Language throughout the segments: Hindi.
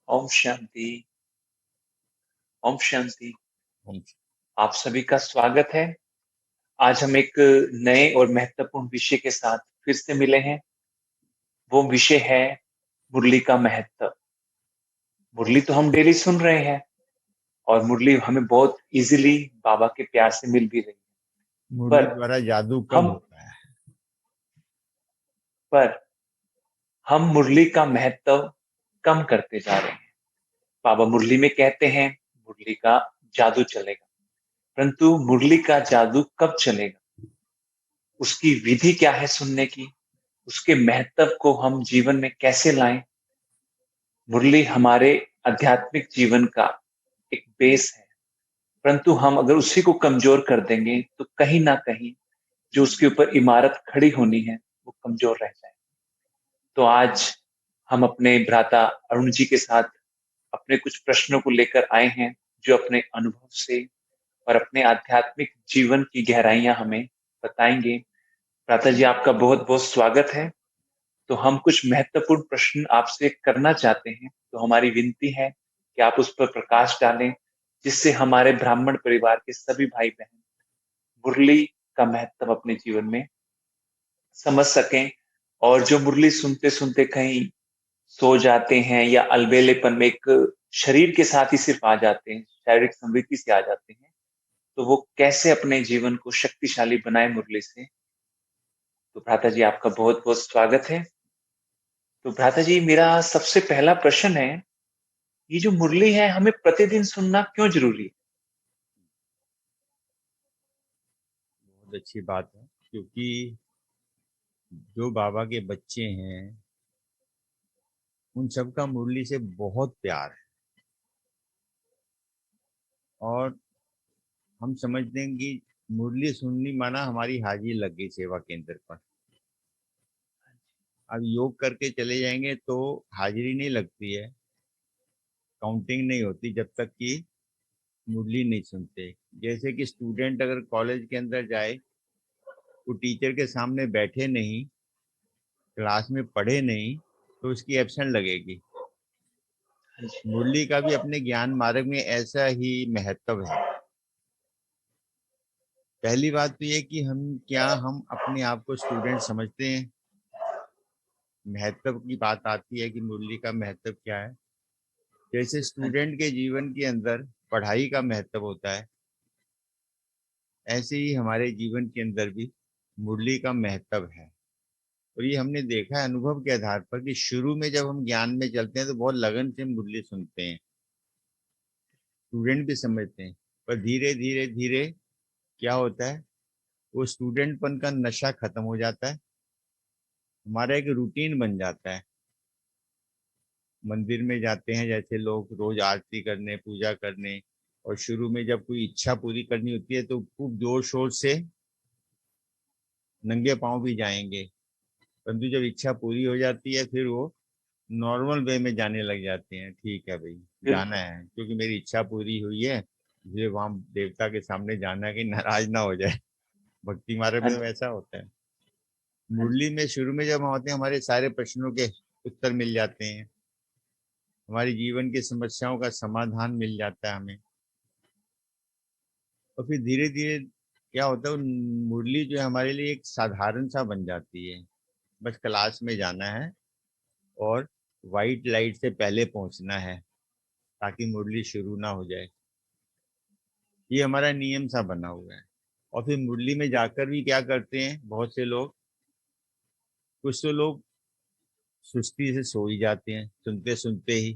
ओम शांति। ओम शांति। ओम। आप सभी का स्वागत है। आज हम एक नए और महत्वपूर्ण विषय के साथ फिर से मिले हैं। वो विषय है मुरली का महत्व। मुरली तो हम डेली सुन रहे हैं और मुरली हमें बहुत इजीली बाबा के प्यार से मिल भी रही है। मुरली पर द्वारा जादू कब हम होता है? पर हम मुरली का महत्व कम करते जा रहे हैं। बाबा मुरली में कहते हैं मुरली का जादू चलेगा, परंतु मुरली का जादू कब चलेगा, उसकी विधि क्या है सुनने की, उसके महत्व को हम जीवन में कैसे लाएं। मुरली हमारे आध्यात्मिक जीवन का एक बेस है, परंतु हम अगर उसी को कमजोर कर देंगे तो कहीं ना कहीं जो उसके ऊपर इमारत खड़ी होनी है वो कमजोर रह जाए। तो आज हम अपने भ्राता अरुण जी के साथ अपने कुछ प्रश्नों को लेकर आए हैं, जो अपने अनुभव से और अपने आध्यात्मिक जीवन की गहराइयां हमें बताएंगे। भ्राता जी, आपका बहुत बहुत स्वागत है। तो हम कुछ महत्वपूर्ण प्रश्न आपसे करना चाहते हैं, तो हमारी विनती है कि आप उस पर प्रकाश डालें, जिससे हमारे ब्राह्मण परिवार के सभी भाई बहन मुरली का महत्व अपने जीवन में समझ सकें। और जो मुरली सुनते सुनते कहीं सो जाते हैं या अलबेलेपन में एक शरीर के साथ ही सिर्फ आ जाते हैं, शारीरिक समृद्धि से आ जाते हैं, तो वो कैसे अपने जीवन को शक्तिशाली बनाए मुरली से। तो भ्राता जी, आपका बहुत बहुत स्वागत है। तो भ्राता जी, मेरा सबसे पहला प्रश्न है, ये जो मुरली है हमें प्रतिदिन सुनना क्यों जरूरी है? बहुत अच्छी बात है, क्योंकि जो बाबा के बच्चे हैं उन सबका मुरली से बहुत प्यार है। और हम समझते हैं कि मुरली सुननी माना हमारी हाजिरी लग गई सेवा केंद्र पर। अब योग करके चले जाएंगे तो हाजिरी नहीं लगती है, काउंटिंग नहीं होती जब तक कि मुरली नहीं सुनते। जैसे कि स्टूडेंट अगर कॉलेज के अंदर जाए, वो टीचर के सामने बैठे नहीं, क्लास में पढ़े नहीं, तो उसकी एब्सेंट लगेगी। हाँ जी। मुरली का भी अपने ज्ञान मार्ग में ऐसा ही महत्व है। पहली बात तो ये कि हम अपने आप को स्टूडेंट समझते हैं। महत्व की बात आती है कि मुरली का महत्व क्या है। जैसे हाँ स्टूडेंट के जीवन के अंदर पढ़ाई का महत्व होता है, ऐसे ही हमारे जीवन के अंदर भी मुरली का महत्व है। और ये हमने देखा है अनुभव के आधार पर कि शुरू में जब हम ज्ञान में चलते हैं तो बहुत लगन से मुरली सुनते हैं, स्टूडेंट भी समझते हैं। पर धीरे धीरे धीरे क्या होता है, वो स्टूडेंटपन का नशा खत्म हो जाता है, हमारा एक रूटीन बन जाता है। मंदिर में जाते हैं जैसे लोग रोज आरती करने, पूजा करने, और शुरू में जब कोई इच्छा पूरी करनी होती है तो खूब जोर शोर से नंगे पांव भी जाएंगे। परंतु जब इच्छा पूरी हो जाती है फिर वो नॉर्मल वे में जाने लग जाते हैं। ठीक है भाई, जाना बिल्कुल। है क्योंकि मेरी इच्छा पूरी हुई है, मुझे वहां देवता के सामने जाना है कि नाराज ना हो जाए। भक्ति मार्ग हाँ में तो जी। वैसा होता है। हाँ जी। मुरली में शुरू में जब हम होते हैं हमारे सारे प्रश्नों के उत्तर मिल जाते हैं, हमारी जीवन की समस्याओं का समाधान मिल जाता है हमें। और फिर धीरे धीरे क्या होता है, वो मुरली जो है हमारे लिए एक साधारण सा बन जाती है। बस क्लास में जाना है और वाइट लाइट से पहले पहुंचना है ताकि मुरली शुरू ना हो जाए। ये हमारा नियम सा बना हुआ है। और फिर मुरली में जाकर भी क्या करते हैं बहुत से लोग, कुछ तो लोग सुस्ती से सो ही जाते हैं सुनते सुनते ही।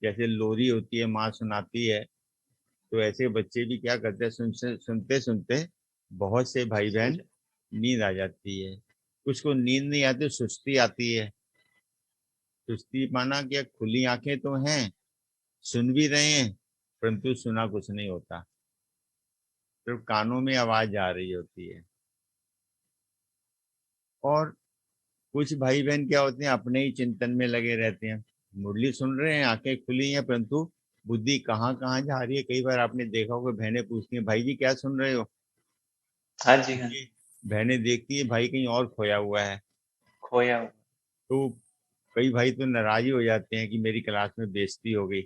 जैसे लोरी होती है, माँ सुनाती है, तो ऐसे बच्चे भी क्या करते हैं, सुनते सुनते बहुत से भाई सो बहन जाए। नींद आ जाती है। कुछ को नींद नहीं आती, सुस्ती आती है। सुस्ती माना क्या, खुली आंखें तो हैं, सुन भी रहे हैं, परंतु सुना कुछ नहीं होता, सिर्फ कानों में आवाज आ रही होती है। और कुछ भाई बहन क्या होते हैं, अपने ही चिंतन में लगे रहते हैं। मुरली सुन रहे हैं, आंखें खुली हैं, परंतु बुद्धि कहाँ कहाँ जा रही है। कई बार आपने देखा होगा, बहनें पूछती हैं भाई जी क्या सुन रहे हो, हाँ जी। हाँ जी। क्योंकि बहनें देखती है भाई कहीं और खोया हुआ है। खोया हुआ। तो कई भाई तो नाराज ही हो जाते हैं कि मेरी क्लास में बेइज्जती हो गई।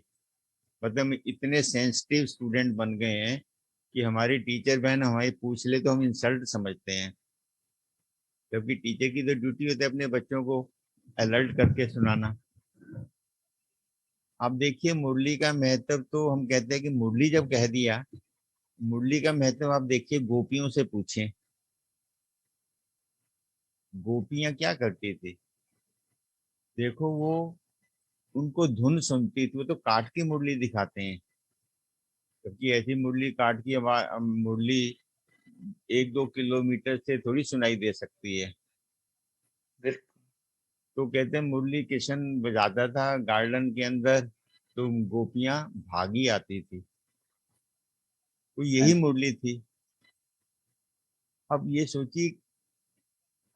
मतलब हम इतने सेंसिटिव स्टूडेंट बन गए हैं कि हमारी टीचर बहन हमारी पूछ ले तो हम इंसल्ट समझते हैं, जबकि टीचर की तो ड्यूटी होती है अपने बच्चों को अलर्ट करके सुनाना। आप देखिए मुरली का महत्व, तो हम कहते हैं कि मुरली जब कह दिया, मुरली का महत्व आप देखिए गोपियों से पूछें। गोपियां क्या करती थी? देखो वो, उनको धुन सुनती थी, वो तो काट की मुरली दिखाते हैं, क्योंकि ऐसी मुरली काट की आवाज मुरली 1-2 किलोमीटर से थोड़ी सुनाई दे सकती है। बिल्कुल। तो कहते हैं मुरली कृष्ण बजाता था गार्डन के अंदर, तो गोपियां भागी आती थी। तो हाँ यही जी। मुरली थी। अब ये सोचिए,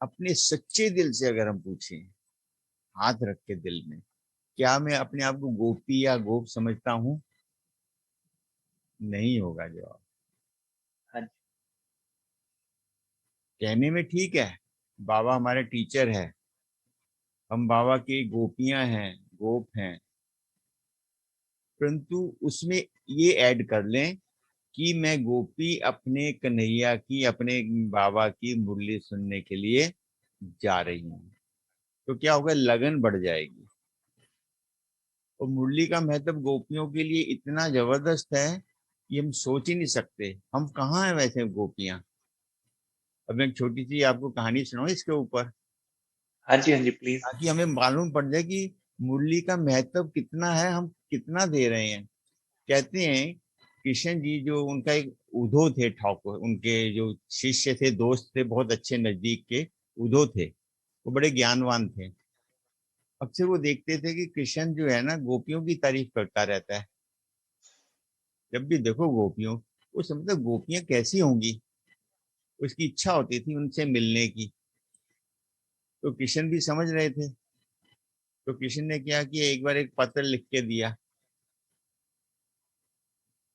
अपने सच्चे दिल से अगर हम पूछें, हाथ रख के दिल में, क्या मैं अपने आप को गोपी या गोप समझता हूँ? नहीं होगा जवाब। हाँ जी। कहने में ठीक है, बाबा हमारे टीचर है, हम बाबा की गोपियां हैं, गोप हैं, परंतु उसमें ये ऐड कर लें कि मैं गोपी अपने कन्हैया की, अपने बाबा की मुरली सुनने के लिए जा रही हूँ, तो क्या होगा, लगन बढ़ जाएगी। और मुरली का महत्व गोपियों के लिए इतना जबरदस्त है कि हम सोच ही नहीं सकते। हम कहाँ हैं वैसे गोपियां? अब मैं एक छोटी सी आपको कहानी सुनाऊं इसके ऊपर, हाँ जी, हाँ जी, प्लीज़। ताकि हमें मालूम पड़ जाए कि मुरली का महत्व कितना है, हम कितना दे रहे हैं। कहते हैं कृष्ण जी, जो उनका एक उद्धव थे ठाकुर, उनके जो शिष्य थे, दोस्त थे, बहुत अच्छे नजदीक के उद्धव थे, वो बड़े ज्ञानवान थे। अक्सर वो देखते थे कि कृष्ण जो है ना गोपियों की तारीफ करता रहता है। जब भी देखो गोपियों, वो समझते गोपियां कैसी होंगी, उसकी इच्छा होती थी उनसे मिलने की। तो कृष्ण भी समझ रहे थे। तो कृष्ण ने क्या किया, एक बार एक पत्र लिख के दिया,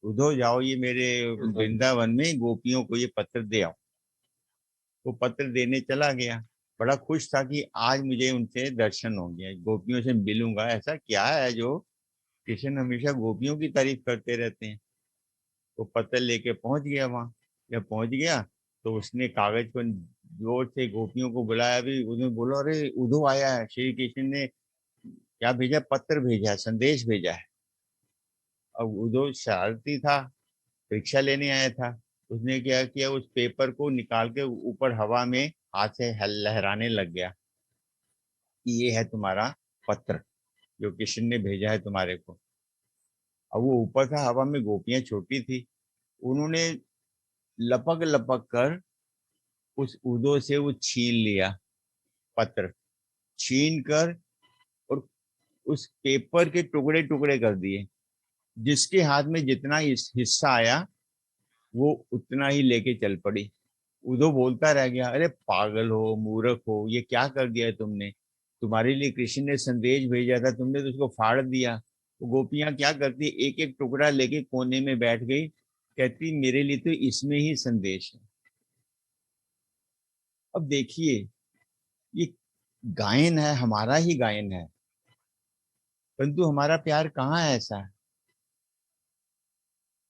उधो जाओ, ये मेरे वृंदावन में गोपियों को ये पत्र दे आओ। वो पत्र देने चला गया, बड़ा खुश था कि आज मुझे उनसे दर्शन होंगे, गोपियों से मिलूंगा। ऐसा क्या है जो कृष्ण हमेशा गोपियों की तारीफ करते रहते हैं? वो पत्र लेके पहुंच गया वहां। जब पहुंच गया तो उसने कागज पर जोर से गोपियों को बुलाया, भी उसने बोला, अरे उद्धव आया है, श्री कृष्ण ने क्या भेजा, पत्र भेजा है, संदेश भेजा है। अब उद्धव शरारती था, परीक्षा लेने आया था। उसने क्या किया, उस पेपर को निकाल के ऊपर हवा में हाथ से लहराने लग गया कि ये है तुम्हारा पत्र, जो कृष्ण ने भेजा है तुम्हारे को। अब वो ऊपर था हवा में, गोपियां छोटी थी, उन्होंने लपक लपक कर उस उदो से वो छीन लिया, पत्र छीन कर, और उस पेपर के टुकड़े टुकड़े कर दिए। जिसके हाथ में जितना हिस्सा आया वो उतना ही लेके चल पड़ी। उदो बोलता रह गया, अरे पागल हो, मूर्ख हो, ये क्या कर दिया है तुमने? तुम्हारे लिए कृष्ण ने संदेश भेजा था, तुमने तो उसको फाड़ दिया। तो गोपियां क्या करती, एक एक टुकड़ा लेके कोने में बैठ गई, कहती मेरे लिए तो इसमें ही संदेश है। अब देखिए, ये गायन है, हमारा ही गायन है, परंतु हमारा प्यार कहाँ है ऐसा?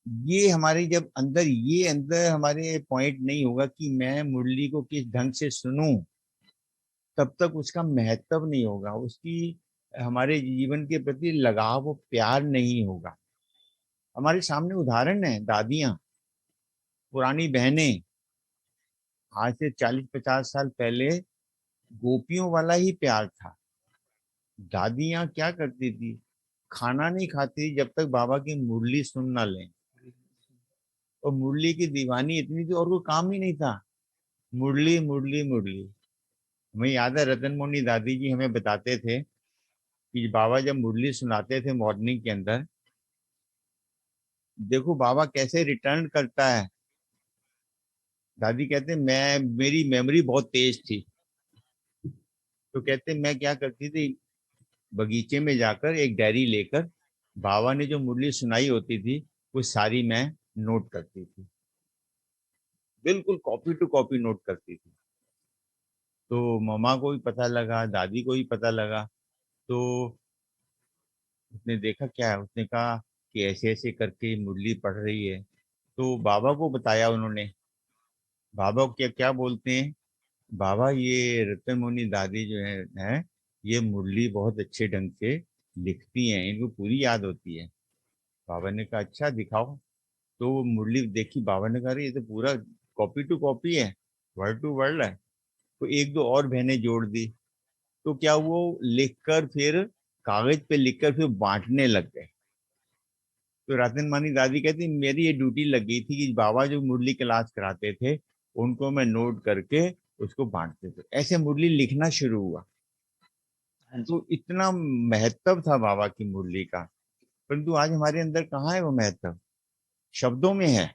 ये हमारे जब अंदर, ये अंदर हमारे पॉइंट नहीं होगा कि मैं मुरली को किस ढंग से सुनूं, तब तक उसका महत्व नहीं होगा, उसकी हमारे जीवन के प्रति लगाव और प्यार नहीं होगा। हमारे सामने उदाहरण है, दादियां, पुरानी बहनें, आज से 40-50 साल पहले गोपियों वाला ही प्यार था। दादियां क्या करती थी, खाना नहीं खाती जब तक बाबा की मुरली सुन ना लें। और मुरली की दीवानी इतनी थी और कोई काम ही नहीं था, मुरली मुरली मुरली। हमें याद है रतन मोहनी दादी जी हमें बताते थे कि बाबा जब मुरली सुनाते थे मॉर्निंग के अंदर, देखो बाबा कैसे रिटर्न करता है। दादी कहते मैं, मेरी मेमोरी बहुत तेज थी, तो कहते मैं क्या करती थी, बगीचे में जाकर एक डायरी लेकर बाबा ने जो मुरली सुनाई होती थी वो सारी मैं नोट करती थी, बिल्कुल कॉपी टू कॉपी नोट करती थी। तो मम्मा को भी पता लगा, दादी को भी पता लगा, तो उसने देखा, क्या है, उसने कहा कि ऐसे ऐसे करके मुरली पढ़ रही है। तो बाबा को बताया उन्होंने। बाबा क्या क्या बोलते हैं, बाबा ये रतन मुनि दादी जो है ये मुरली बहुत अच्छे ढंग से लिखती हैं, इनको पूरी याद होती है। बाबा ने कहा अच्छा दिखाओ। तो वो मुरली देखी, बाबा ने कहा "अरे, ये तो पूरा कॉपी टू कॉपी है, वर्ड टू वर्ड है। तो एक दो और बहनें जोड़ दी। तो क्या वो लिखकर फिर कागज पे लिखकर फिर बांटने लग गए। तो रतन मानी दादी कहती मेरी ये ड्यूटी लग गई थी कि बाबा जो मुरली क्लास कराते थे उनको मैं नोट करके उसको बांटते थे। ऐसे मुरली लिखना शुरू हुआ। हाँ जी। तो इतना महत्व था बाबा की मुरली का। परंतु आज हमारे अंदर कहाँ है वो महत्व, शब्दों में है।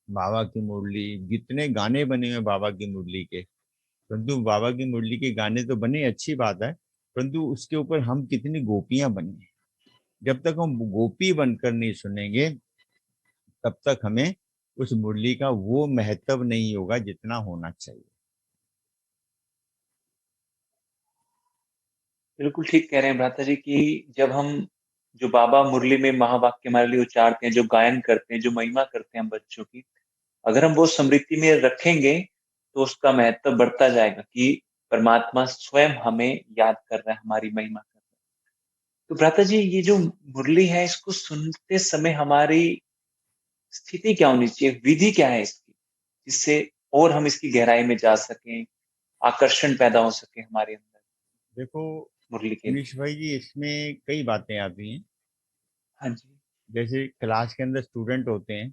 बाबा की मुरली, कितने गाने बने हुए बाबा की मुरली के। परंतु बाबा की मुरली के गाने तो बने, अच्छी बात है, परंतु उसके ऊपर हम कितनी गोपियां बनी। जब तक हम गोपी बनकर नहीं सुनेंगे तब तक हमें उस मुरली का वो महत्व नहीं होगा जितना होना चाहिए। बिल्कुल ठीक कह रहे हैं भ्राता जी कि जब हम जो बाबा मुरली में महावाक्य हमारे लिए उच्चारते हैं, जो गायन करते हैं, जो महिमा करते हैं हम बच्चों की, अगर हम वो स्मृति में रखेंगे, तो उसका महत्व बढ़ता जाएगा कि परमात्मा स्वयं हमें याद कर रहा है, हमारी महिमा कर रहा है। तो भ्राता जी ये जो मुरली है, इसको सुनते समय हमारी स्थिति क्या होनी चाहिए? विधि क्या है इसकी? जिससे और हम इसकी गहराई में जा सकें, आकर्षण पैदा हो सके हमारे अंदर देखो मुरली के लिए। मनीष भाई जी, इसमें कई बातें आती हैं। हाँ जी। जैसे क्लास के अंदर स्टूडेंट होते हैं,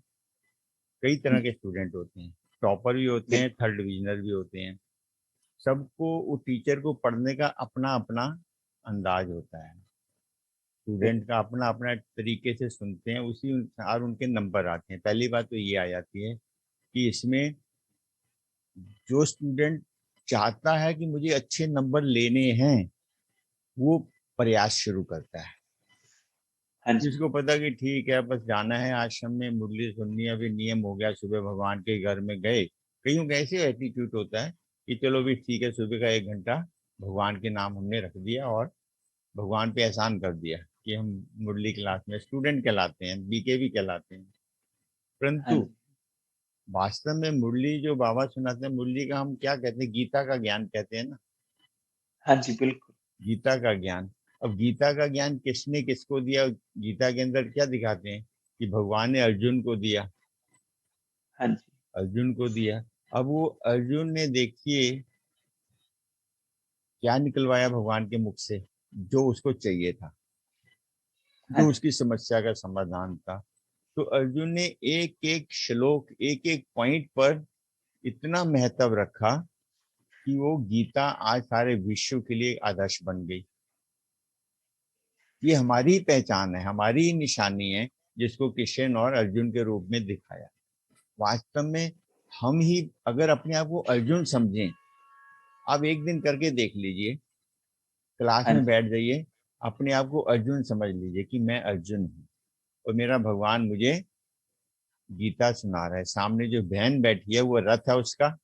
कई हुँ, तरह के स्टूडेंट होते हैं। टॉपर भी होते हैं, बिल्कुल। थर्ड डिविजनर भी होते हैं। सबको वो टीचर को पढ़ने का अपना अपना अंदाज होता है। स्टूडेंट का अपना अपना तरीके से सुनते हैं, उसी अनुसार उनके नंबर आते हैं। पहली बात तो ये आ जाती है कि इसमें जो स्टूडेंट चाहता है कि मुझे अच्छे नंबर लेने हैं, वो प्रयास शुरू करता है। हाँ जी। जिसको पता कि ठीक है बस जाना है आश्रम में, मुरली सुननी है, अभी नियम हो गया, सुबह भगवान के घर में गए। कईयों का ऐसे एटीट्यूड होता है कि चलो भी ठीक है, सुबह का 1 घंटा भगवान के नाम हमने रख दिया और भगवान पे एहसान कर दिया कि हम मुरली क्लास में स्टूडेंट कहलाते हैं, बीके भी कहलाते हैं। हाँ परंतु जी। वास्तव में मुरली जो बाबा सुनाते हैं, मुरली का हम क्या कहते हैं, गीता का ज्ञान कहते हैं ना। हाँ जी, बिल्कुल। गीता का ज्ञान। अब गीता का ज्ञान किसने किसको दिया, गीता के अंदर क्या दिखाते हैं कि भगवान ने अर्जुन को दिया। हाँ जी। अर्जुन को दिया। अब वो अर्जुन ने देखिए क्या निकलवाया भगवान के मुख से, जो उसको चाहिए था, हाँ जो जी। उसकी समस्या का समाधान था। तो अर्जुन ने एक एक श्लोक, एक एक पॉइंट पर इतना महत्व रखा कि वो गीता आज सारे विश्व के लिए एक आदर्श बन गई। ये हमारी पहचान है, हमारी ही निशानी है, जिसको कृष्ण और अर्जुन के रूप में दिखाया। वास्तव में हम ही अगर अपने आप को अर्जुन समझें, आप एक दिन करके देख लीजिए, क्लास हाँ में जी। बैठ जाइए, अपने आप को अर्जुन समझ लीजिए कि मैं अर्जुन हूँ और मेरा भगवान मुझे गीता सुना रहा है। सामने जो बहन बैठी है वो रथ है उसका,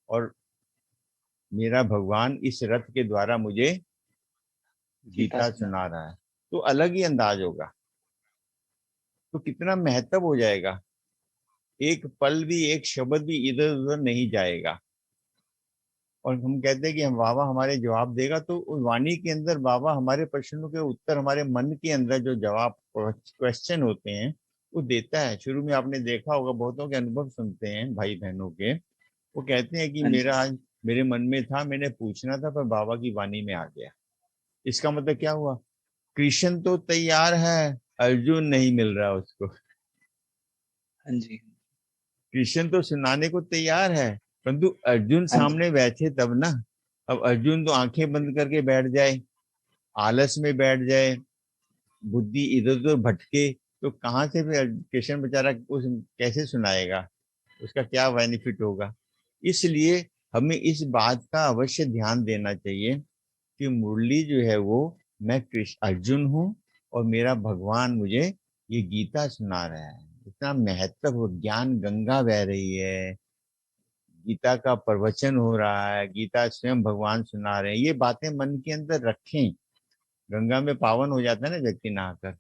और मेरा भगवान इस रथ के द्वारा मुझे गीता गीता सुना। सुना रहा है। तो अलग ही अंदाज होगा। तो कितना महत्व हो जाएगा, एक पल भी, एक शब्द भी इधर उधर नहीं जाएगा। और हम कहते हैं कि हम बाबा हमारे जवाब देगा, तो उस वाणी के अंदर बाबा हमारे प्रश्नों के उत्तर, हमारे मन के अंदर जो जवाब क्वेश्चन होते हैं वो देता है। शुरू में आपने देखा होगा, बहुतों के अनुभव सुनते हैं भाई बहनों के, वो कहते हैं कि हाँ जी। मेरा आज मेरे मन में था, मैंने पूछना था, पर बाबा की वाणी में आ गया। इसका मतलब क्या हुआ, कृष्ण तो तैयार है, अर्जुन नहीं मिल रहा उसको। हाँ जी। कृष्ण तो सुनाने को तैयार है, परंतु अर्जुन हाँ जी। सामने बैठे तब ना। अब अर्जुन तो आंखें बंद करके बैठ जाए, आलस में बैठ जाए, बुद्धि इधर उधर भटके, तो कहाँ से फिर कृष्ण बेचारा उस कैसे सुनाएगा, उसका क्या बेनिफिट होगा। इसलिए हमें इस बात का अवश्य ध्यान देना चाहिए कि मुरली जो है वो, मैं कृष्ण अर्जुन हूँ और मेरा भगवान मुझे ये गीता सुना रहा है। इतना महत्व हो, ज्ञान गंगा बह रही है, गीता का प्रवचन हो रहा है, गीता स्वयं भगवान सुना रहे हैं। ये बातें मन के अंदर रखें, गंगा में पावन हो जाता है ना व्यक्ति नहाकर।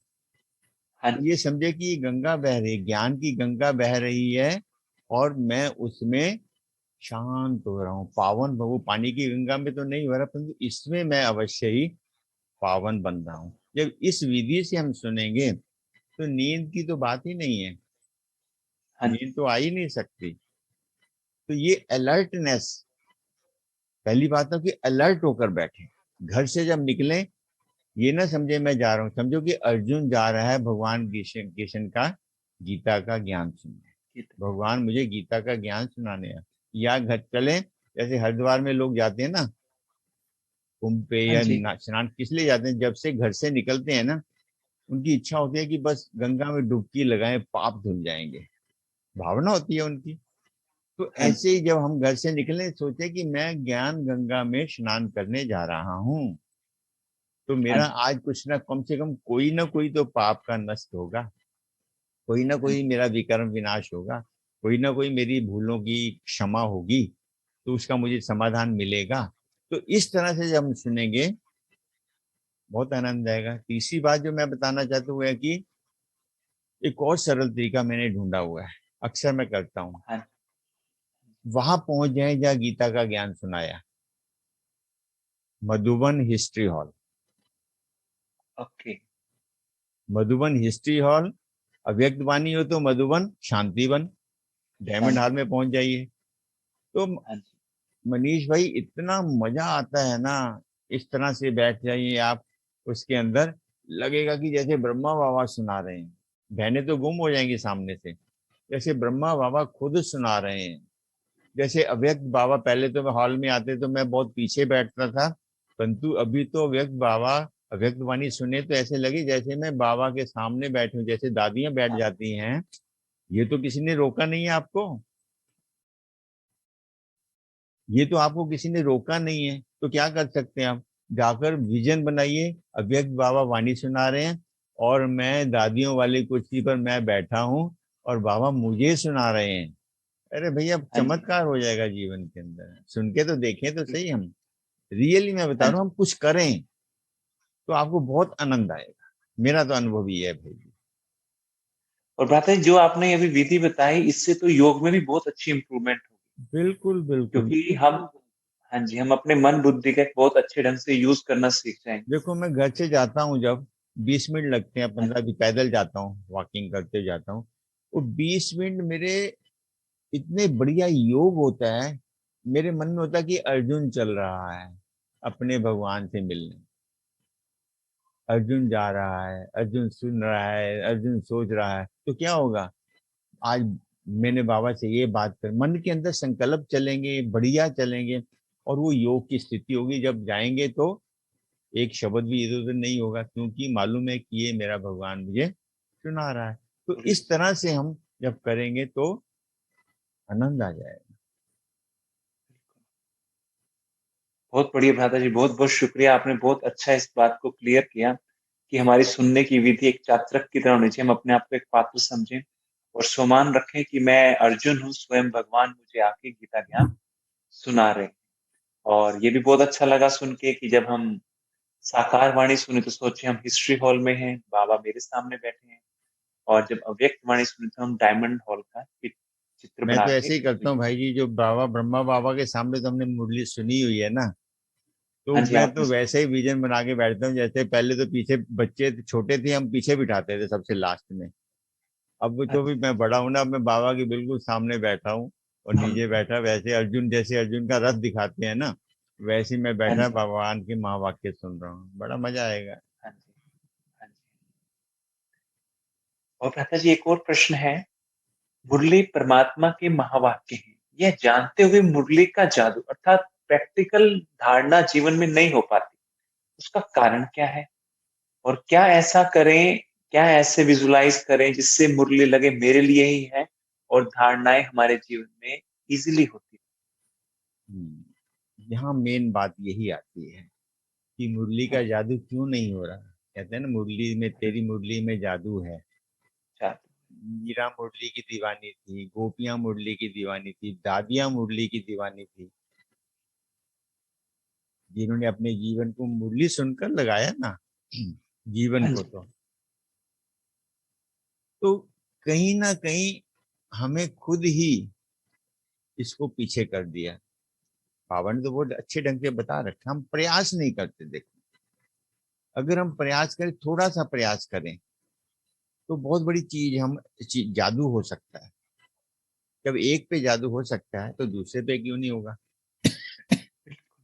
हाँ तो जी। ये समझे कि गंगा बह रही है, ज्ञान की गंगा बह रही है, और मैं उसमें शांत हो रहा हूँ, पावन। वो पानी की गंगा में तो नहीं हो रहा, परंतु इसमें मैं अवश्य ही पावन बन रहा हूँ। जब इस विधि से हम सुनेंगे तो नींद की तो बात ही नहीं है, हाँ जी। नींद तो आ ही नहीं सकती। तो ये अलर्टनेस, पहली बात है कि अलर्ट होकर बैठे। घर से जब निकले, ये ना समझे मैं जा रहा हूँ, समझो कि अर्जुन जा रहा है भगवान कृष्ण कृष्ण का गीता का ज्ञान सुनने। ठीक है। भगवान मुझे गीता का ज्ञान सुनाने हैं। या घर चले, जैसे हरिद्वार में लोग जाते हैं ना कुंभ पे, हाँ या जी। स्नान किस लिए जाते हैं, जब से घर से निकलते हैं ना, उनकी इच्छा होती है कि बस गंगा में डुबकी लगाएं, पाप धुल जाएंगे, भावना होती है उनकी। तो हाँ जी। ऐसे ही जब हम घर से निकले, सोचे कि मैं ज्ञान गंगा में स्नान करने जा रहा हूँ, तो हाँ मेरा जी। आज कुछ ना, कम से कम कोई ना कोई तो पाप का नष्ट होगा, कोई ना हाँ कोई जी। मेरा विकर्म विनाश होगा, कोई ना कोई मेरी भूलों की क्षमा होगी, तो उसका मुझे समाधान मिलेगा। तो इस तरह से जब हम सुनेंगे, बहुत आनंद आएगा। तीसरी बात जो मैं बताना चाहता हूँ वो है कि एक और सरल तरीका मैंने ढूंढा हुआ है, अक्सर मैं करता हूँ। हाँ। वहां पहुंच जाए जहाँ गीता का ज्ञान सुनाया, Madhuban history hall. Okay. Madhuban history hall, अव्यक्त वाणी हो तो मधुबन शांतिवन, डायमंड शांति। हॉल में पहुंच जाइए। तो हाँ जी। मनीष भाई, इतना मजा आता है ना, इस तरह से बैठ जाइए आप उसके अंदर, लगेगा कि जैसे ब्रह्मा बाबा सुना रहे हैं। बहनें तो गुम हो जाएंगी सामने से, जैसे ब्रह्मा बाबा खुद सुना रहे हैं। जैसे अव्यक्त बाबा, पहले तो मैं हॉल में आते तो मैं बहुत पीछे बैठता था, परंतु अभी तो अव्यक्त बाबा अव्यक्त वाणी सुने तो ऐसे लगे जैसे मैं बाबा के सामने बैठे हूँ, जैसे दादियां बैठ हाँ। जाती हैं। ये तो किसी ने रोका नहीं है आपको, ये तो आपको किसी ने रोका नहीं है, तो क्या कर सकते हैं आप? जाकर विजन बनाइए, अव्यक्त बाबा वाणी सुना रहे हैं, और मैं दादियों वाली कुर्सी पर मैं बैठा हूँ, और बाबा मुझे सुना रहे हैं। अरे भैया, हाँ जी। चमत्कार हो जाएगा जीवन के अंदर। सुन के तो देखें तो सही, बिल्कुल। हम रियली मैं बता हाँ रहा जी। हूँ, हम कुछ करें तो आपको बहुत आनंद आएगा। मेरा तो अनुभव ही है भाई। और भ्राता जी, जो आपने अभी विधि बताई, इससे तो योग में भी बहुत अच्छी इम्प्रूवमेंट होगी। बिल्कुल बिल्कुल। क्योंकि हम, हाँ जी, हम अपने मन बुद्धि का एक बहुत अच्छे ढंग से यूज़ करना सीख जाएँगे। देखो, मैं घर से जाता हूँ जब, 20 मिनट लगते हैं, हाँ 15 जी। भी पैदल जाता हूँ, वॉकिंग करते जाता हूँ। वो 20 मिनट मेरे इतने बढ़िया योग होता है। मेरे मन में होता है कि अर्जुन चल रहा है अपने भगवान से मिलने, अर्जुन जा रहा है, अर्जुन सुन रहा है, अर्जुन सोच रहा है, तो क्या होगा? आज मैंने बाबा से ये बात कर, मन के अंदर संकल्प चलेंगे, बढ़िया चलेंगे, और वो योग की स्थिति होगी। जब जाएंगे तो एक शब्द भी इधर उधर नहीं होगा, क्योंकि मालूम है कि ये मेरा भगवान मुझे सुना रहा है। तो बिल्कुल। इस तरह से हम जब करेंगे तो आनंद आ जाएगा। बहुत बढ़िया भ्राता जी, बहुत-बहुत शुक्रिया। आपने बहुत अच्छा इस बात को क्लियर किया कि हमारी सुनने की विधि एक चातरक की तरह होनी चाहिए। हम अपने आप को एक पात्र समझें और स्वमान रखें कि मैं अर्जुन हूँ, स्वयं भगवान मुझे आके गीता ज्ञान सुना रहे हैं। और ये भी बहुत अच्छा लगा सुन के कि जब हम साकार वाणी सुने तो सोचे हम हिस्ट्री हॉल में हैं, बाबा मेरे सामने बैठे हैं, और जब अव्यक्त वाणी सुने तो हम डायमंड हॉल का चित्र मैं बना तो के ऐसे ही उसको करता हूँ यूज़। भाई जी, जो बाबा ब्रह्मा बाबा के सामने तो हमने मुरली सुनी हुई है ना, तो हाँ जी, मैं आपने तो सुना। वैसे ही विजन बना के बैठता हूँ। जैसे पहले तो पीछे बच्चे छोटे थे, हम पीछे बिठाते थे सबसे लास्ट में। अब तो भी अच्छा। मैं बड़ा हूं ना, अब मैं बाबा के बिल्कुल सामने बैठा हूँ, और नीचे बैठा, वैसे अर्जुन, जैसे अर्जुन का रथ दिखाते हैं ना, वैसे ही मैं हाँ बैठा जी। भगवान के महावाक्य सुन रहा हूँ, बड़ा मजा आएगा। हाँ जी। हाँ जी। और भ्राता जी, एक और प्रश्न है। मुरली परमात्मा के महावाक्य हैं। यह जानते हुए मुरली का जादू अर्थात प्रैक्टिकल धारणा जीवन में नहीं हो पाती। उसका कारण क्या है? और क्या ऐसा करें, क्या ऐसे विजुलाइज़ करें जिससे मुरली लगे मेरे लिए ही है और धारणाएँ हमारे जीवन में ईज़िली होती हैं? यहाँ मेन बात यही आती है कि मुरली हाँ का जी। जादू क्यों नहीं हो रहा। कहते हैं ना, मुरली में, हाँ तेरी मुरली में जादू है। जी। मीरा मुरली की दीवानी थी, गोपियां मुरली की दीवानी थी, दादियां मुरली की दीवानी थी, जिन्होंने अपने जीवन को मुरली सुनकर लगाया ना, जीवन हाँ को। जी, तो कहीं ना कहीं हमें खुद ही इसको पीछे कर दिया। बाबा ने तो बहुत अच्छे ढंग से बता रखा, हम प्रयास नहीं करते। देखो, अगर हम प्रयास करें, थोड़ा सा प्रयास करें, तो बहुत बड़ी चीज जादू हो सकता है। जब एक पे जादू हो सकता है तो दूसरे पे क्यों नहीं होगा?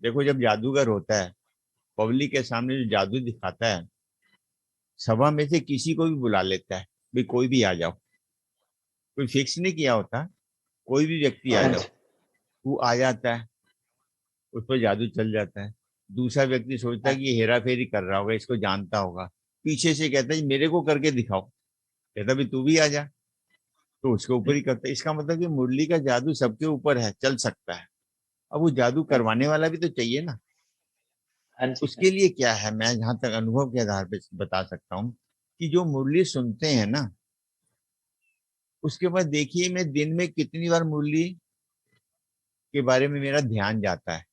देखो, जब जादूगर होता है, पब्लिक के सामने जो जादू दिखाता है, सभा में से किसी को भी बुला लेता है, भाई कोई भी आ जाओ, कोई फिक्स नहीं किया होता, कोई भी व्यक्ति आ हाँ जाओ, जी, वो आ जाता है, उस पर जादू चल जाता है। दूसरा व्यक्ति सोचता है हाँ कि ये हेरा फेरी कर रहा होगा, इसको जानता होगा, पीछे से कहता है मेरे को करके दिखाओ, कहता भी तू भी आ जा, तो उसके ऊपर ही करता है। इसका मतलब कि मुरली का जादू सबके ऊपर है, चल सकता है। अब वो जादू हाँ जी, करवाने वाला भी तो चाहिए ना। हाँ जी, हाँ उसके जी, लिए क्या है, मैं जहां तक अनुभव के आधार पर बता सकता हूँ कि जो मुरली सुनते हैं ना, उसके बाद देखिए मैं दिन में कितनी बार मुरली के बारे में मेरा ध्यान जाता है।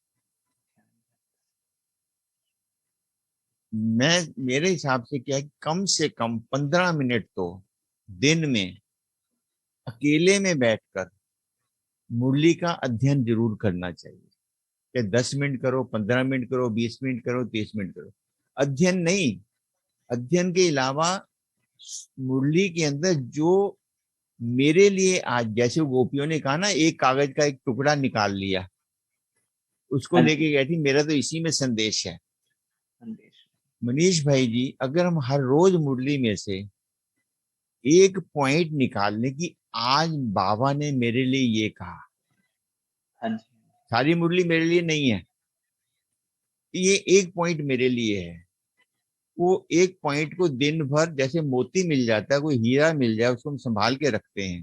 मैं मेरे हिसाब से क्या है, कम से कम 15 मिनट तो दिन में अकेले में बैठकर मुरली का अध्ययन जरूर करना चाहिए। कि 10 मिनट करो, 15 मिनट करो, 20 मिनट करो, 30 मिनट करो, अध्ययन नहीं। अध्ययन के अलावा मुरली के अंदर जो मेरे लिए आज, जैसे गोपियों ने कहा ना, एक कागज का एक टुकड़ा निकाल लिया, उसको हाँ जी, लेके गई थी, मेरा तो इसी में संदेश है। संदेश, मनीष भाई जी, अगर हम हर रोज मुरली में से एक पॉइंट निकाल लें कि आज बाबा ने मेरे लिए ये कहा, हाँ जी, सारी मुरली मेरे लिए नहीं है, ये एक पॉइंट मेरे लिए है, वो एक पॉइंट को दिन भर, जैसे मोती मिल जाता है, कोई हीरा मिल जाए, उसको हम संभाल के रखते हैं।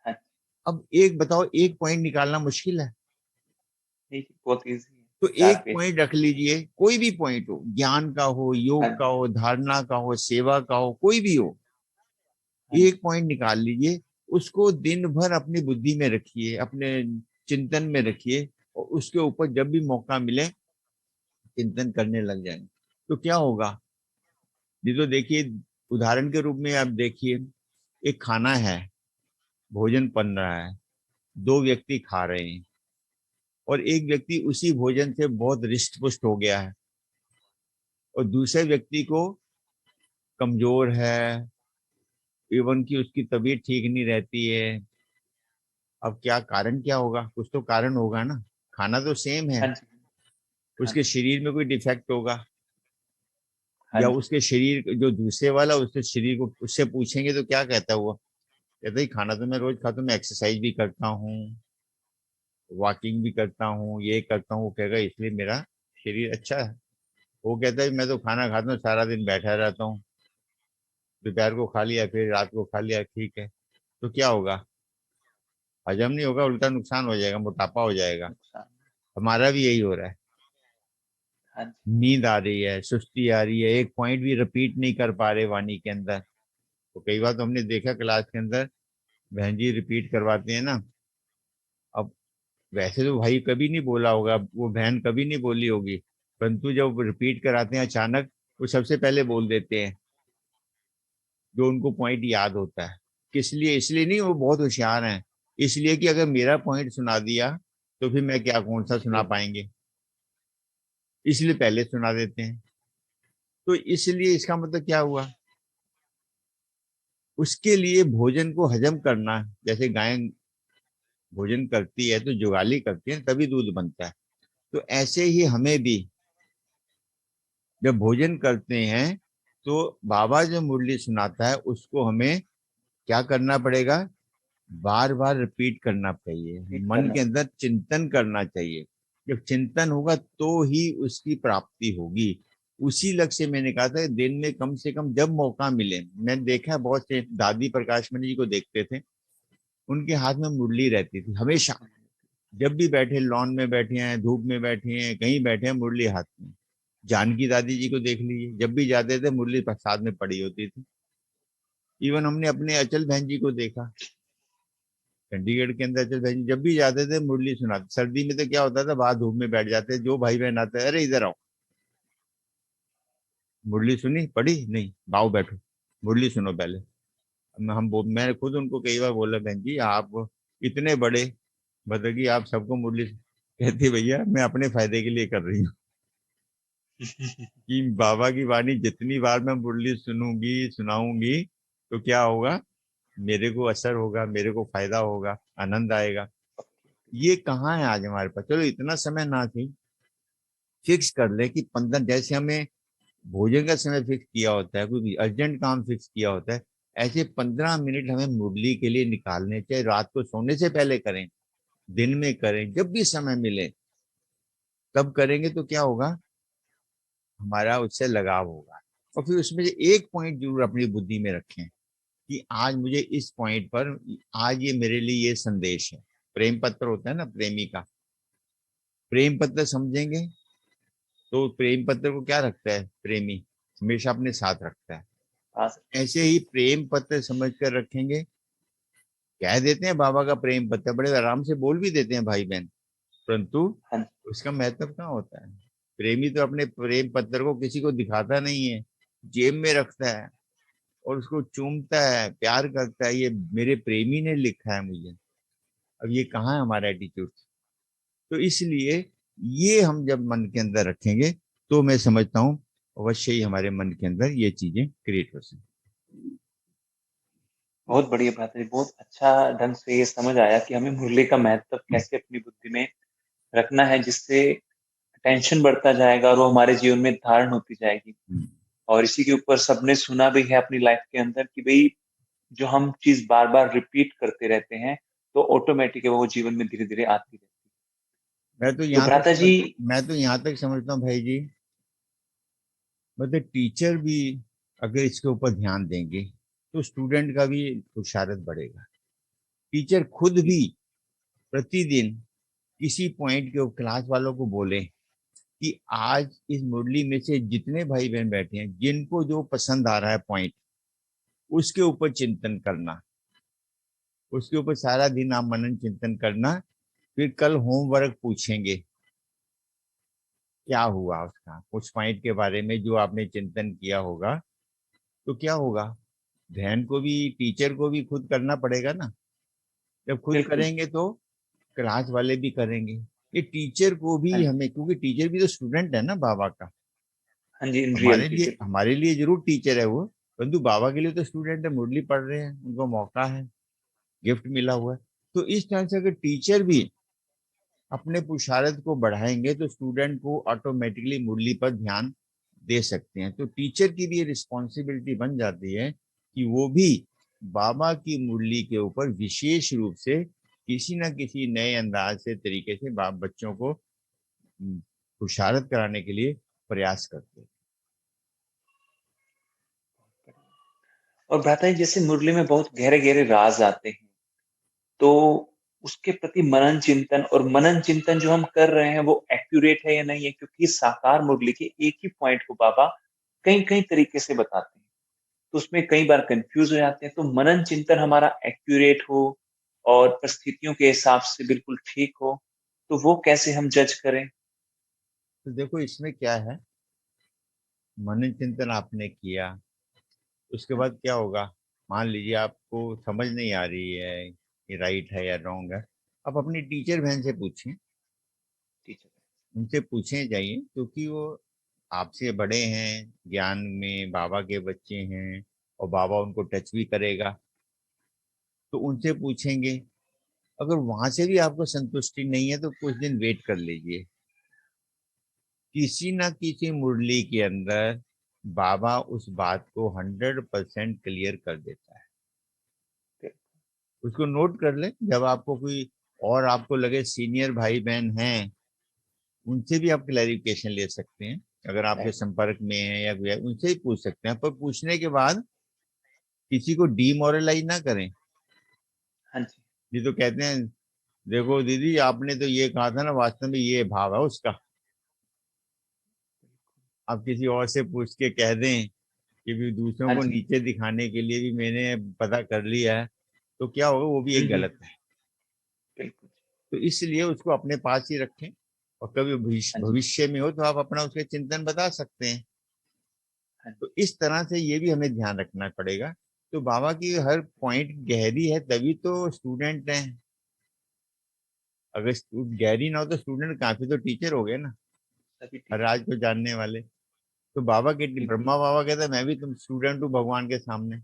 हाँ जी, अब एक बताओ, एक पॉइंट निकालना मुश्किल है? नहीं, बहुत इजी है, तो 4 एक पेज, पॉइंट रख लीजिए, कोई भी पॉइंट हो, ज्ञान का हो, हाँ योग का जी, हो, धारणा का हो, सेवा का हो, कोई भी हो, हाँ एक जी, पॉइंट निकाल लीजिए, उसको दिन भर अपनी बुद्धि में रखिए, अपने चिंतन में रखिए, और उसके ऊपर जब भी मौका मिले चिंतन करने लग जाए, तो क्या होगा? ये तो देखिए, उदाहरण के रूप में आप देखिए, एक खाना है, भोजन बन रहा है, दो व्यक्ति खा रहे हैं, और एक व्यक्ति उसी भोजन से बहुत रिष्ट पुष्ट हो गया है, और दूसरे व्यक्ति को कमजोर है, इवन की उसकी तबीयत ठीक नहीं रहती है। अब क्या कारण, क्या होगा? कुछ तो कारण होगा ना। खाना तो सेम है, हाँ जी, उसके खाना, शरीर में कोई डिफेक्ट होगा, हाँ या जी, उसके शरीर, जो दूसरे वाला उसके शरीर को, उससे पूछेंगे तो क्या कहता है वो? कहता है खाना तो मैं रोज खाता हूँ, मैं एक्सरसाइज भी करता हूँ, वॉकिंग भी करता हूँ, ये करता हूँ, वो कहेगा इसलिए मेरा शरीर अच्छा है। वो कहता है मैं तो खाना खाता हूँ, सारा दिन बैठा रहता हूँ, दोपहर को खा लिया, फिर रात को खा लिया, ठीक है। तो क्या होगा? हजम नहीं होगा, उल्टा नुकसान हो जाएगा, मोटापा हो जाएगा। नुकसान, हमारा भी यही हो रहा है। हाँ जी, नींद आ रही है, सुस्ती आ रही है, एक पॉइंट भी रिपीट नहीं कर पा रहे वाणी के अंदर। तो कई बार तो हमने देखा क्लास के अंदर, बहन जी रिपीट करवाते हैं ना। अब वैसे तो भाई कभी नहीं बोला होगा, वो बहन कभी नहीं बोली होगी, परंतु जब रिपीट कराते हैं अचानक, वो सबसे पहले बोल देते हैं, जो उनको पॉइंट याद होता है। किस लिए? इसलिए नहीं वो बहुत होशियार हैं, इसलिए कि अगर मेरा पॉइंट सुना दिया तो फिर मैं क्या, कौन सा सुना जी, पाएंगे, इसलिए पहले सुना देते हैं। तो इसलिए इसका मतलब क्या हुआ? उसके लिए भोजन को हजम करना, जैसे गाय भोजन करती है तो जुगाली करती है तभी दूध बनता है, तो ऐसे ही हमें भी जब भोजन करते हैं, तो बाबा जो मुरली सुनाता है उसको हमें क्या करना पड़ेगा? बार बार रिपीट करना चाहिए, रीड मन करना के पड़ेगा, अंदर चिंतन करना चाहिए। जब चिंतन होगा तो ही उसकी प्राप्ति होगी। उसी लक्ष्य से मैंने कहा था, दिन में कम से कम जब मौका मिले, मैंने देखा है बहुत से दादी प्रकाश मणि जी को देखते थे, उनके हाथ में मुरली रहती थी हमेशा। जब भी बैठे, लॉन में बैठे हैं, धूप में बैठे हैं, कहीं बैठे हैं, मुरली हाथ में। जानकी दादी जी को देख लीजिए, जब भी जाते थे मुरली साथ में पड़ी होती थी। इवन हमने अपने अचल बहन जी को देखा, चंडीगढ़ के अंदर अचल बहन जी जब भी जाते थे मुरली सुनाते। सर्दी में तो क्या होता था, बाहर धूप में बैठ जाते, जो भाई बहन आते, अरे इधर आओ, मुरली सुनी पढ़ी नहीं, बाओ बैठो, मुरली सुनो पहले। मैं खुद उनको कई बार बोला, बहन जी आप इतने बड़े, मतलब कि आप सबको मुरली, कहती भैया मैं अपने फायदे के लिए कर रही हूँ। कि बाबा की वाणी जितनी बार मैं मुरली सुनूंगी सुनाऊंगी तो क्या होगा, मेरे को असर होगा, मेरे को फायदा होगा, आनंद आएगा। ये कहाँ है आज हमारे पास। चलो इतना समय ना सही, फिक्स कर ले कि 15, जैसे हमें भोजन का समय फिक्स किया होता है, कोई अर्जेंट काम फिक्स किया होता है, ऐसे 15 मिनट हमें मुरली के लिए निकालने, चाहे रात को सोने से पहले करें, दिन में करें, जब भी समय मिले तब करेंगे तो क्या होगा, हमारा उससे लगाव होगा। और फिर उसमें से एक पॉइंट जरूर अपनी बुद्धि में रखें कि आज मुझे इस पॉइंट पर, आज ये मेरे लिए ये संदेश है। प्रेम पत्र होता है ना प्रेमी का, प्रेम पत्र समझेंगे तो प्रेम पत्र को क्या रखता है प्रेमी, हमेशा अपने साथ रखता है। हाँ सर। ऐसे ही प्रेम पत्र समझ कर रखेंगे। कह देते हैं बाबा का प्रेम पत्र, बड़े आराम से बोल भी देते हैं भाई बहन, परंतु हाँ जी। उसका महत्व कहाँ होता है। प्रेमी तो अपने प्रेम पत्र को किसी को दिखाता नहीं है, जेब में रखता है और उसको चूमता है, प्यार करता है, ये मेरे प्रेमी ने लिखा है मुझे। अब ये कहाँ है हमारा एटीट्यूड। तो इसलिए ये हम जब मन के अंदर रखेंगे तो मैं समझता हूँ अवश्य ही हमारे मन के अंदर ये चीजें क्रिएट हो सकती। बहुत बढ़िया भ्राता जी, बहुत अच्छा ढंग से ये समझ आया कि हमें मुरली का महत्व कैसे अपनी बुद्धि में रखना है, जिससे टेंशन बढ़ता जाएगा और वो हमारे जीवन में धारण होती जाएगी। और इसी के ऊपर सबने सुना भी है अपनी लाइफ के अंदर कि भई जो हम चीज़ बार-बार रिपीट करते रहते हैं, तो ऑटोमैटिक है वो जीवन में धीरे-धीरे आती रहती है। मैं तो तो यहाँ तक भ्राता जी। समझ मैं तो यहाँ तक समझता हूँ भाई जी, मतलब टीचर भी अगर इसके ऊपर ध्यान देंगे तो स्टूडेंट का भी पुरुषार्थ बढ़ेगा। टीचर खुद भी प्रतिदिन किसी पॉइंट के क्लास वालों को बोले कि आज इस मुरली में से जितने भाई बहन बैठे हैं, जिनको जो पसंद आ रहा है पॉइंट, उसके ऊपर चिंतन करना, उसके ऊपर सारा दिन आप मनन चिंतन करना। फिर कल होमवर्क पूछेंगे क्या हुआ उसका, उस पॉइंट के बारे में जो आपने चिंतन किया होगा। तो क्या होगा, ध्यान को भी, टीचर को भी खुद करना पड़ेगा ना। जब खुद बिल्कुल। करेंगे तो क्लास वाले भी करेंगे। ये टीचर को हाँ भी जी। हमें, क्योंकि टीचर भी तो स्टूडेंट है ना बाबा का। हाँ जी, इन हमारे रियलिटी लिए बिल्कुल। हमारे लिए जरूर टीचर है वो, परंतु बाबा के लिए तो स्टूडेंट है, मुरली पढ़ रहे हैं, उनको मौका है, गिफ्ट मिला हुआ है। तो इस तरह से अगर टीचर भी अपने पुरुषार्थ को बढ़ाएंगे तो स्टूडेंट को ऑटोमेटिकली मुरली पर ध्यान दे सकते हैं। तो टीचर की भी रिस्पॉन्सिबिलिटी बन जाती है कि वो भी बाबा की मुरली के ऊपर विशेष रूप से किसी न किसी नए अंदाज से, तरीके से बाप बच्चों को पुरुषार्थ कराने के लिए प्रयास करते हैं। और भ्राता जी, जैसे मुरली में बहुत गहरे-गहरे राज आते हैं, तो उसके प्रति मनन चिंतन, और मनन चिंतन जो हम कर रहे हैं वो एक्यूरेट है या नहीं है? क्योंकि साकार मुरली के एक ही पॉइंट को बाबा कई-कई तरीके से बताते हैं। तो उसमें कई बार कन्फ्यूज़ हो जाते हैं। तो मनन चिंतन हमारा एक्यूरेट हो और परिस्थितियों के हिसाब से बिल्कुल ठीक हो, तो वो कैसे हम जज करें? तो देखो इसमें क्या है, मनन चिंतन आपने किया, उसके हाँ जी। बाद क्या होगा, मान लीजिए आपको समझ नहीं आ रही है कि राइट है या रॉन्ग है, आप अपनी टीचर बहन से पूछें, टीचर। उनसे पूछे जाइए, क्योंकि वो आपसे बड़े हैं ज्ञान में, बाबा के बच्चे हैं, और बाबा उनको टच भी करेगा। तो उनसे पूछेंगे, अगर वहां से भी आपको संतुष्टि नहीं है तो कुछ दिन वेट कर लीजिए। किसी ना किसी मुरली के अंदर बाबा उस बात को 100% क्लियर कर देता है। उसको नोट कर ले, जब आपको कोई और आपको लगे सीनियर भाई बहन हैं, उनसे भी आप क्लैरिफिकेशन ले सकते हैं। अगर आपके राइट। संपर्क में है या कोई है, उनसे ही पूछ सकते हैं, पर पूछने के बाद किसी को डीमोरलाइज ना करें। हाँ जी। ये तो कहते हैं, देखो दीदी आपने तो ये कहा था ना, वास्तव में ये भाव है उसका। आप किसी और से पूछ के कह दें कि भी दूसरों हाँ को जी। नीचे दिखाने के लिए भी मैंने पता कर लिया है, तो क्या होगा, वो भी हुँ, एक हुँ। गलत है। बिल्कुल। तो इसलिए उसको अपने पास ही रखें, और कभी हाँ जी। भविष्य में हो तो आप अपना उसके चिंतन बता सकते हैं। हाँ जी, तो इस तरह से ये भी हमें ध्यान रखना पड़ेगा। तो बाबा की हर पॉइंट गहरी है, तभी तो स्टूडेंट हैं। अगर गहरी ना हो तो स्टूडेंट काफी, तो टीचर हो गए ना, सभी हर टीचर। राज को जानने वाले। तो बाबा के, बिल्कुल। ब्रह्मा बाबा कहते हैं मैं भी तुम स्टूडेंट हूँ भगवान के सामने।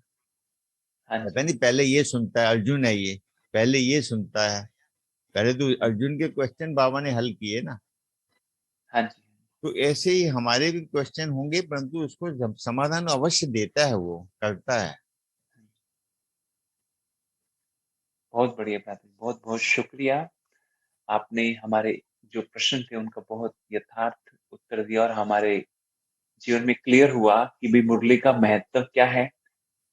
हाँ जी, पता नहीं, पहले ये सुनता है, अर्जुन है ये, पहले ये सुनता है। पहले तो हाँ जी, अर्जुन के क्वेश्चन बाबा ने हल किए ना। हाँ जी। तो ऐसे ही हमारे भी क्वेश्चन होंगे, परंतु उसको समाधान अवश्य देता है, वो करता है। बहुत बढ़िया बात है। बहुत-बहुत शुक्रिया। आपने हमारे जो प्रश्न थे उनका बहुत यथार्थ उत्तर दिया और हमारे जीवन में क्लियर हुआ कि भई मुरली का महत्व क्या है?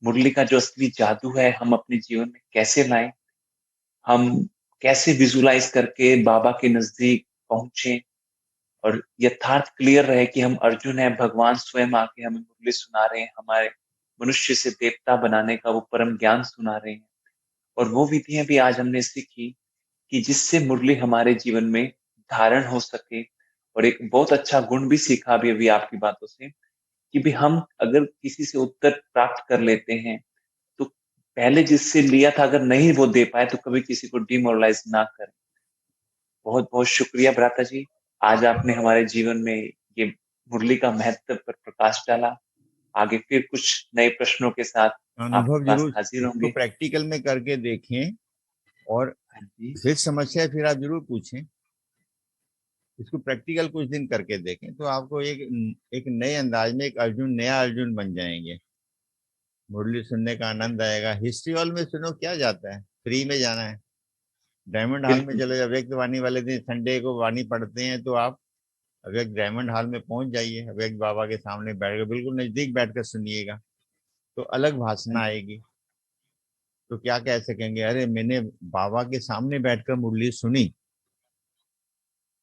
मुरली का जो असली जादू है हम अपने जीवन में कैसे लाएँ? हम कैसे विज़ुअलाइज़ करके बाबा के नज़दीक पहुँचे और यथार्थ क्लियर रहे कि हम अर्जुन हैं, भगवान स्वयं आके हमें मुरली सुना रहे हैं, हमारे मनुष्य से देवता बनाने का वो परम ज्ञान सुना रहे हैं। और वो विधियाँ भी आज हमने सीखी कि जिससे मुरली हमारे जीवन में धारण हो सके और एक बहुत अच्छा गुण भी सीखा अभी-अभी आपकी बातों से कि भई हम अगर किसी से उत्तर प्राप्त कर लेते हैं, तो पहले जिससे लिया था अगर नहीं वो दे पाए तो कभी किसी को डिमोरलाइज़ ना करें। बहुत-बहुत शुक्रिया भ्राता जी। आज आपने हमारे जीवन में ये मुरली का महत्व पर प्रकाश डाला। आगे फिर कुछ नए प्रश्नों के साथ आपके अनुभव पास जरूर हाज़िर इसको होंगे। प्रैक्टिकल में करके देखें, और हाँ जी, फिर समस्या है फिर आप जरूर पूछें। इसको प्रैक्टिकल कुछ दिन करके देखें तो आपको एक एक नए अंदाज में एक अर्जुन, नया अर्जुन बन जाएंगे। मुरली सुनने का आनंद आएगा। हिस्ट्री हॉल में सुनो, क्या जाता है, फ्री में जाना है। डायमंड हॉल में बिल्कुल चलो, जी। जब व्यक्त वाणी वाले दिन संडे को वाणी पढ़ते हैं तो आप अव्यक्त डायमंड हॉल में पहुंच जाइए, अव्यक्त बाबा के सामने बैठ कर, बिल्कुल नजदीक बैठकर सुनिएगा, तो अलग हाँ भाषणा जी, आएगी। तो क्या कह सकेंगे, अरे मैंने बाबा के सामने बैठकर मुरली सुनी।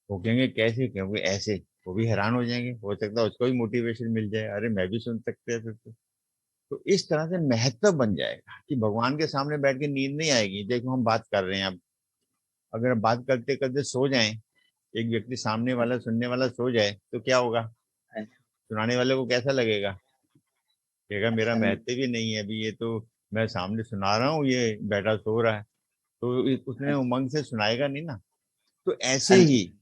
वो कहेंगे कैसे, क्योंकि ऐसे, वो भी हैरान हो जाएंगे, हो सकता है उसको भी मोटिवेशन मिल जाए, अरे मैं भी सुन सकते हैं फिर तो इस तरह से महत्व बन जाएगा कि भगवान के सामने बैठ के नींद नहीं आएगी। देखो हम बात कर रहे हैं अब, अगर आप बात करते करते सो जाएं, एक व्यक्ति सामने हाँ वाला, जी, सुनने वाला सो जाए तो क्या होगा, हाँ जी। सुनाने वाले को कैसा लगेगा, कहेगा मेरा अच्छा नहीं महत्व भी नहीं है अभी, ये तो मैं सामने सुना रहा हूँ, ये बैठा सो रहा है। तो हाँ उसने जी, उमंग से सुनाएगा नहीं ना। तो ऐसे हाँ ही जी,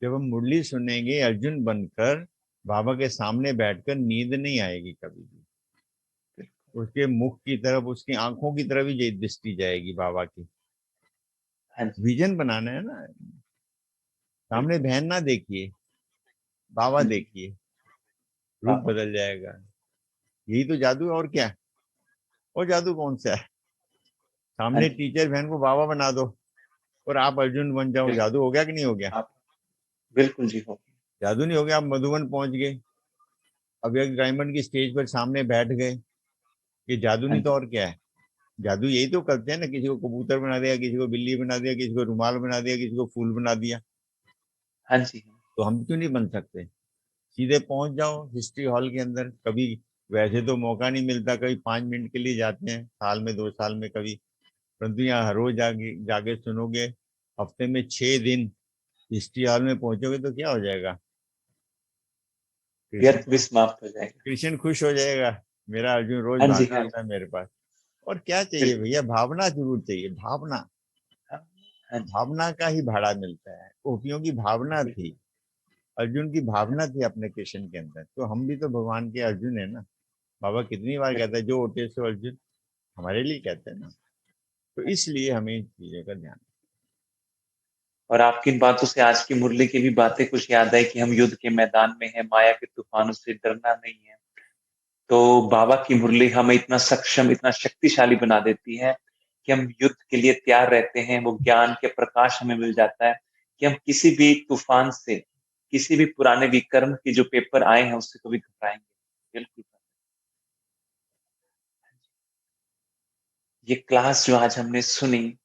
जब हम मुरली सुनेंगे अर्जुन बनकर, बाबा के सामने बैठकर, नींद नहीं आएगी कभी भी। बिल्कुल। उसके मुख की तरफ, उसकी आंखों की तरफ ही दृष्टि जाएगी बाबा की। हाँ जी, विजन बनाना है ना, सामने बिल्कुल। बहन ना देखिए, बाबा हाँ जी, देखिए, रूप वाह! बदल जाएगा। यही तो जादू है, और क्या। और जादू कौन सा है। हाँ सामने जी, टीचर बहन को बाबा बना दो और आप अर्जुन बन जाओ, बिल्कुल। जादू हो गया कि नहीं हो गया। आप बिल्कुल जी हो। जादू नहीं हो गया, आप मधुबन पहुंच गए, अब एक डायमंड की स्टेज पर सामने बैठ गए। ये जादू हाँ नहीं तो जी, और क्या है। जादू यही तो करते हैं ना, किसी को कबूतर बना दिया, किसी को बिल्ली बना दिया, किसी को रुमाल बना दिया, किसी को फूल बना दिया। हाँ जी, तो हम क्यों नहीं बन सकते। सीधे पहुंच जाओ हिस्ट्री हॉल के अंदर। कभी वैसे तो मौका नहीं मिलता, कभी 5 मिनट के लिए जाते हैं साल में, 2 साल में कभी, परंतु यहाँ हर रोज जाके जाके सुनोगे, हफ्ते में 6 दिन हिस्ट्री हॉल में पहुंचोगे तो क्या हो जाएगा। कृष्ण व्यर्थ भी समाप्त हो जाएगा। कृष्ण खुश हो जाएगा, मेरा अर्जुन रोज हाँ जी, भागता हाँ जी, आता है मेरे पास। और क्या चाहिए बिल्कुल। भैया, भावना जरूर चाहिए, भावना। हाँ, हाँ जी, भावना का ही भाड़ा मिलता है। गोपियों की भावना थी, बिल्कुल। अर्जुन की हाँ भावना जी, थी अपने कृष्ण के अंदर, तो हम भी तो भगवान के अर्जुन है ना। बाबा कितनी बार कहता बिल्कुल। है, जो ओटे सो अर्जुन, हमारे लिए कहते हैं ना। तो हाँ जी। इसलिए हमें इन चीजों का ध्यान। और आपकी इन बातों से आज की मुरली की भी बातें कुछ याद आई कि हम युद्ध के मैदान में हैं, माया के तूफानों से डरना नहीं है। तो बाबा की मुरली हमें इतना सक्षम, इतना शक्तिशाली बना देती है कि हम युद्ध के लिए तैयार रहते हैं। वो ज्ञान के प्रकाश हमें मिल जाता है कि हम किसी भी तूफान से, किसी भी पुराने विकर्म के जो पेपर आए हैं उससे कभी घबराएँगे। बिल्कुल। ये क्लास जो आज हमने सुनी,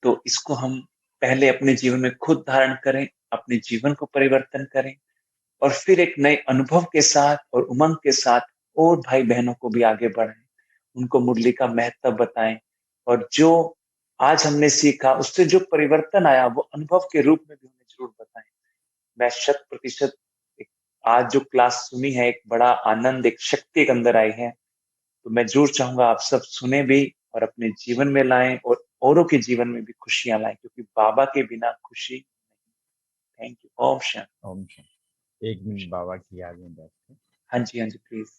तो इसको हम पहले अपने जीवन में खुद धारण करें, अपने जीवन को परिवर्तन करें और फिर एक नए अनुभव के साथ और उमंग के साथ और भाई-बहनों को भी आगे बढ़ाएँ। उनको मुरली का महत्व बताएँ और जो आज हमने सीखा, उससे जो परिवर्तन आया, वो अनुभव के रूप में भी उन्हें ज़रूर बताएँ। मैं शत प्रतिशत एक आज जो क्लास सुनी है, एक बड़ा आनंद, एक शक्ति एक अंदर आई है। तो मैं ज़रूर चाहूँगा आप सब सुने भी और अपने जीवन में लाएँ और औरों के जीवन में भी खुशियाँ लाएँ, क्योंकि बाबा के बिना खुशी। Thank you. ओम शांति। ओम शांति। एक मिनट बाबा की याद में बैठते हैं। हाँ जी, हाँ जी, प्लीज़।